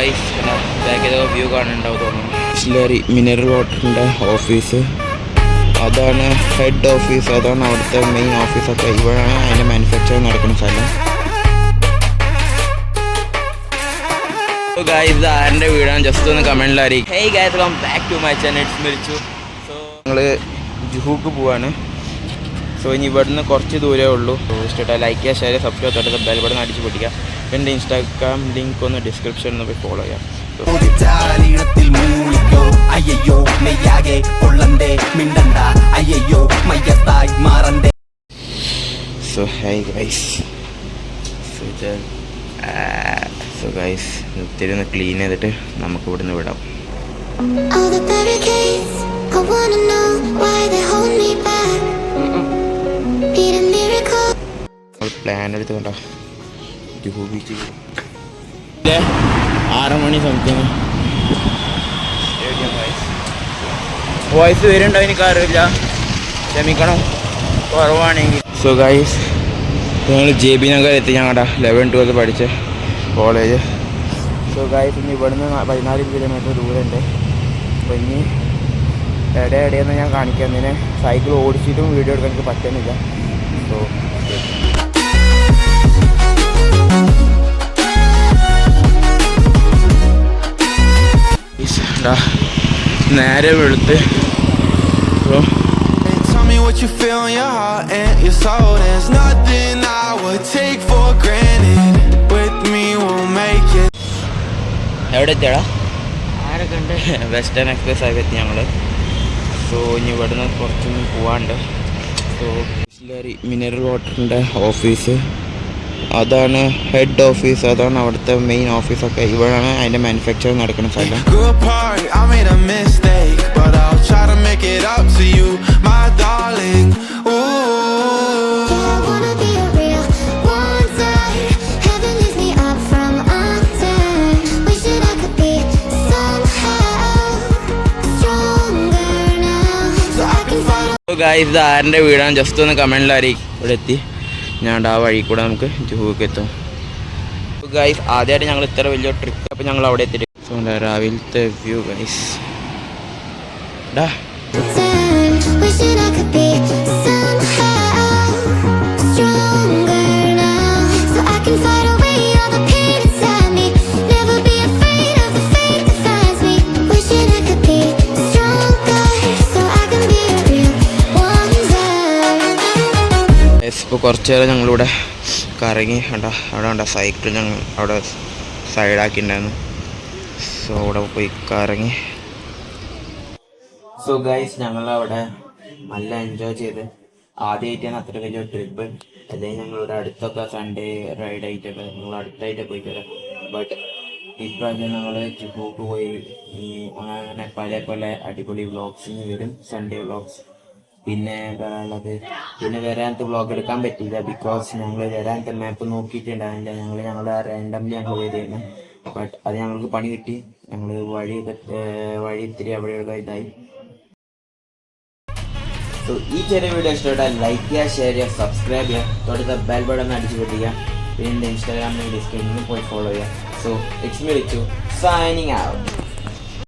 Guys back ചെയ്ത view കാണുന്നുണ്ടാവും തോന്നുന്നു. ബിസ്ലറി മിനറൽ വാട്ടറിൻ്റെ ഓഫീസ്, അതാണ് ഹെഡ് ഓഫീസ്, അതാണ് അവിടുത്തെ മെയിൻ ഓഫീസൊക്കെ. ഇവിടെയാണ് അതിൻ്റെ മാനുഫാക്ചറിങ് നടക്കുന്ന സ്ഥലം. ഗൈസ് ആരുടെ വീടാണ് ജസ്റ്റ് ഒന്ന് കമൻറ്റിൽ അറിയിക്കും. Hey guys welcome back to my channel സ്മിരിച്ചു. സോ ഞങ്ങൾ ജുഹൂക്ക് പോവാണ്. സോ ഇനി ഇവിടുന്ന് കുറച്ച് ദൂരമേ ഉള്ളൂ. ഇഷ്ടപ്പെട്ട ലൈക്ക് ചെയ്യുക, ഷെയർ ചെയ്യുക, സബ്സ്ക്രൈബ് തൊട്ട് ബെൽ ബട്ടൺ അടിച്ച് പൊട്ടിക്കുക. എൻ്റെ ഇൻസ്റ്റാഗ്രാം ലിങ്ക് ഒന്ന് ഡിസ്ക്രിപ്ഷനിൽ ഒന്ന് പോയി ഫോളോ ചെയ്യാം. So high guys, so guys ഒത്തിരി ഒന്ന് ക്ലീൻ ചെയ്തിട്ട് നമുക്ക് ഇവിടുന്ന് വിടാം. പ്ലാൻ എടുത്ത് കണ്ടോ, ജുഹു ബീച്ച് 6 മണി സംതിങ് വോയിസ് വരുന്നുണ്ടോ എനിക്ക് അറിയില്ല, ക്ഷമിക്കണം കുറവാണെങ്കിൽ. സോ ഗൈസ് ഞങ്ങൾ JB നഗർ എത്തി, ഞങ്ങളുടെ 11-12 പഠിച്ച കോളേജ്. സോ ഗൈസ് ഇനി ഇവിടുന്ന് 14 കിലോമീറ്റർ ദൂരമുണ്ട്. അപ്പോൾ ഇനി എവിടെയെന്ന് ഞാൻ കാണിക്കാം. ഇതിനെ സൈക്കിൾ ഓടിച്ചിട്ടും വീഡിയോ എടുക്കാൻ എനിക്ക് പറ്റുന്നില്ല. സോ നേരെ വെളുത്ത് എവിടെ എത്തിയടാ? വെസ്റ്റേൺ എക്സ്പ്രസ് ആയി എത്തി ഞങ്ങൾ. സോ ഇനി ഇവിടുന്ന് കുറച്ചൊന്നും പോവാണ്ട്. സോ ബിസ്ലറി മിനറൽ വാട്ടറിൻ്റെ ഓഫീസ്, അതാണ് ഹെഡ് ഓഫീസ്, അതാണ് അവിടുത്തെ മെയിൻ ഓഫീസൊക്കെ. ഇവിടെയാണ് അതിൻ്റെ മാനുഫാക്ചറിങ് നടക്കുന്ന സ്ഥലം. ഗൈസ് ആരുടെ വീടാണ് ജസ്റ്റ് ഒന്ന് കമൻറ്റിൽ അറിയിക്കും. ഇവിടെ എത്തി ഞാൻ ആ വഴി കൂടെ നമുക്ക് ജുഹൂക്ക് എത്തും. ഗൈസ് ആദ്യമായിട്ട് ഞങ്ങൾ ഇത്ര വലിയ ട്രിപ്പ്, അപ്പോൾ ഞങ്ങൾ അവിടെ എത്തിയിട്ട് സോ രാവിലത്തെ വ്യൂ ഗൈസ് ഡാ. ഇപ്പോൾ കുറച്ച് നേരം ഞങ്ങളിവിടെ കറങ്ങി. അവിടെ ഉണ്ട് സൈക്കിൾ, ഞങ്ങൾ അവിടെ സൈഡാക്കിയിട്ടുണ്ടായിരുന്നു. സോ അവിടെ പോയി കറങ്ങി. സോ ഗൈസ് ഞങ്ങളവിടെ നല്ല എൻജോയ് ചെയ്ത്. ആദ്യമായിട്ടാണ് അത്ര വലിയ ട്രിപ്പ്. അല്ലെങ്കിൽ ഞങ്ങളിവിടെ അടുത്തൊക്കെ സൺഡേ റൈഡ് ആയിട്ടൊക്കെ ഞങ്ങൾ അടുത്തായിട്ട് പോയിട്ട് വരാം. ബട്ട് ഇപ്രാവശ്യം ഞങ്ങൾ ജുഹൂക്ക് പോയി. അങ്ങനെ പല അടിപൊളി വ്ളോഗ്സിന് വരും, സൺഡേ വ്ളോഗ്സ്. പിന്നെ പറയാനുള്ളത്, പിന്നെ വരാനത്തെ വ്ളോഗ് എടുക്കാൻ പറ്റിയില്ല ബിക്കോസ് ഞങ്ങൾ വരാനത്തെ മാപ്പ് നോക്കിയിട്ടുണ്ടായിരുന്നില്ല. ഞങ്ങളുടെ റാൻഡംലി ഞങ്ങൾ വരികയാണ്. ബട്ട് അത് ഞങ്ങൾക്ക് പണി കിട്ടി. ഞങ്ങൾ വഴി ഇത്തിരി അവിടെയൊക്കെ ഇതായി. സോ ഈ ചെറിയ വീഡിയോ ഇഷ്ടപ്പെട്ടാൽ ലൈക്ക് ചെയ്യുക, ഷെയർ ചെയ്യുക, സബ്സ്ക്രൈബ് ചെയ്യുക, തൊട്ടടുത്ത ബെൽ ബട്ടൺ അടിച്ച് പൊട്ടിക്കുക. പിന്നെ ഇൻസ്റ്റാഗ്രാമിൽ ഡിസ്ക്രിപ്ഷനിൽ പോയി ഫോളോ ചെയ്യുക. So it's me Richu signing out.